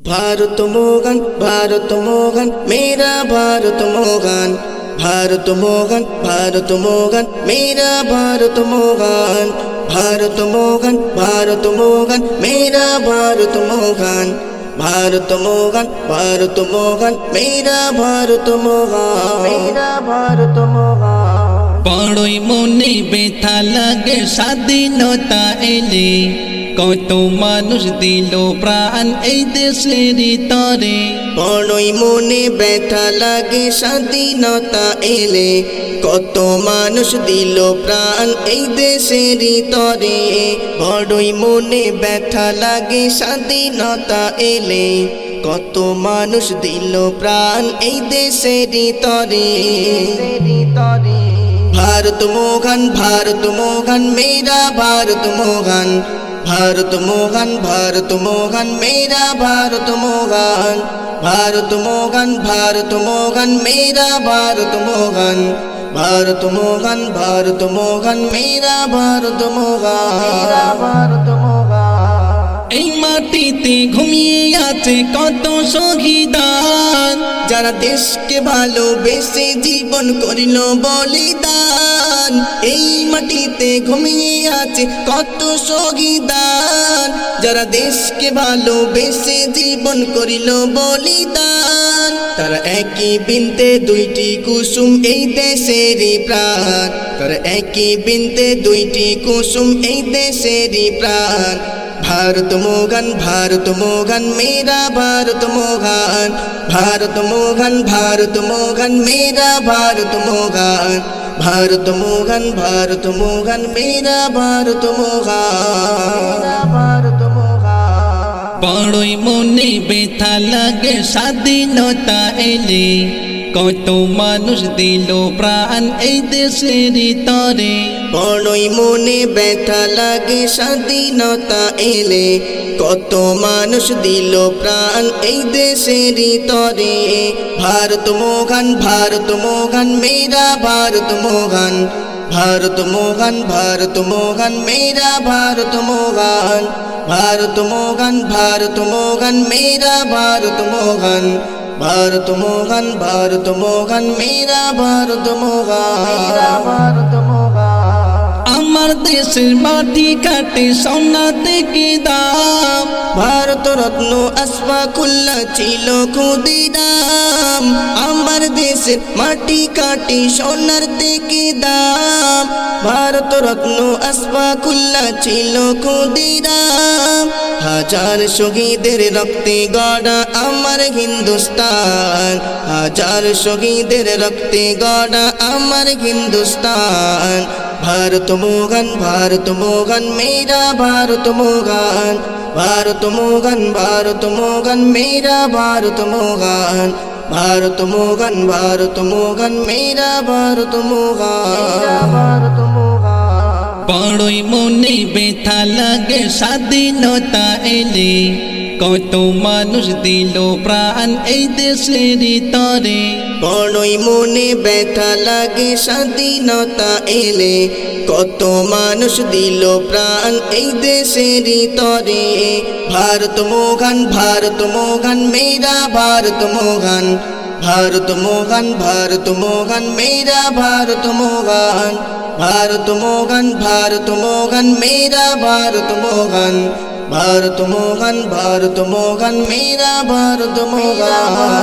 भारत मोहन मेरा भारत मोहन, भारत मोहन मेरा भारत मोहन, भारत मोहन मेरा भारत मोहन, भारत मोहन मेरा भारत मोहन, मेरा भारत मोहन। बड़ोई मने व्यथा लागे স্বাধীনতা এলে কত মানুষ দিল প্রাণ এই দেশের তরে। বড়ই মনে ব্যথা লাগে স্বাধীনতা এলে কত মানুষ দিল প্রাণ এই দেশের তরে। বড়ই মনে ব্যথা লাগে স্বাধীনতা এলে কত মানুষ দিল প্রাণ এই দেশের তরে। भारत मोहन मेरा भारत मोहन, भारत मोहन मेरा भारत मोहन, भारत मोहन मेरा भारत मोहन, भारत मोहन मेरा भारत मोहन। এই মাটিতে ঘুমিয়ে আছে কত শহীদান, যারা দেশকে ভালোবেসে জীবন করিল বলিদান। এই মাটিতে ঘুমিয়ে আছে কত শহীদান, যারা দেশকে ভালোবেসে জীবন করিল বলিদান। তারা একই বিনতে দুইটি কুসুম এই দেশেরই প্রাণ, তারা একই বিনতে দুইটি কুসুম এই দেশেরই প্রাণ। भारत मोहन मेरा भारत मोहन, भारत मोहन मेरा भारत मोहन, भारत मोहन मेरा भारत मोहन, भारत मोहन। বড়ই মনে ব্যথা লাগে স্বাধীনতা এলে কত মানুষ দিল প্রাণ এই দেশের তরে। বড়ই মনে ব্যথা লাগে স্বাধীনতা এলে কত মানুষ দিল প্রাণ এই দেশের তরে। भारत मोहन मेरा भारत मोहन, भारत मोहन मेरा भारत मोहन, भारत मोहन मेरा भारत मोहन, भारत मोहन मेरा भारत मोहन। আমার দেশের মাটি কাটে সোনা থেকে দাম, ভারত রত্ন আশফাকুল্লাহ ছিল ক্ষুদিরাম। আমার দেশের মাটি কাটি সোনার থেকে দাম, ভারত রত্ন আশফাকুল্লাহ ছিল ক্ষুদিরাম। হাজার শহীদের রক্তে গড়া আমার হিন্দুস্তান, হাজার শহীদের রক্তে গড়া আমার হিন্দুস্তান। भारत मोहन मेरा भारत मोहन, भारत मोहन मेरा भारत मोहन, भारत मोहन मेरा भारत मोहन। বড়ই মনে ব্যথা লাগে স্বাধীনতা এলে কত মানুষ দিল প্রাণ এই দেশের তরে। বড়ই মনে ব্যথা লাগে স্বাধীনতা এলে কত মানুষ দিল প্রাণ এই দেশের তরে। भारत मोहन मेरा भारत मोहन, भारत मोहन मेरा भारत मोहन, भारत मोहन मेरा भारत मोहन, भारत मोहन मेरा भारत मोहन।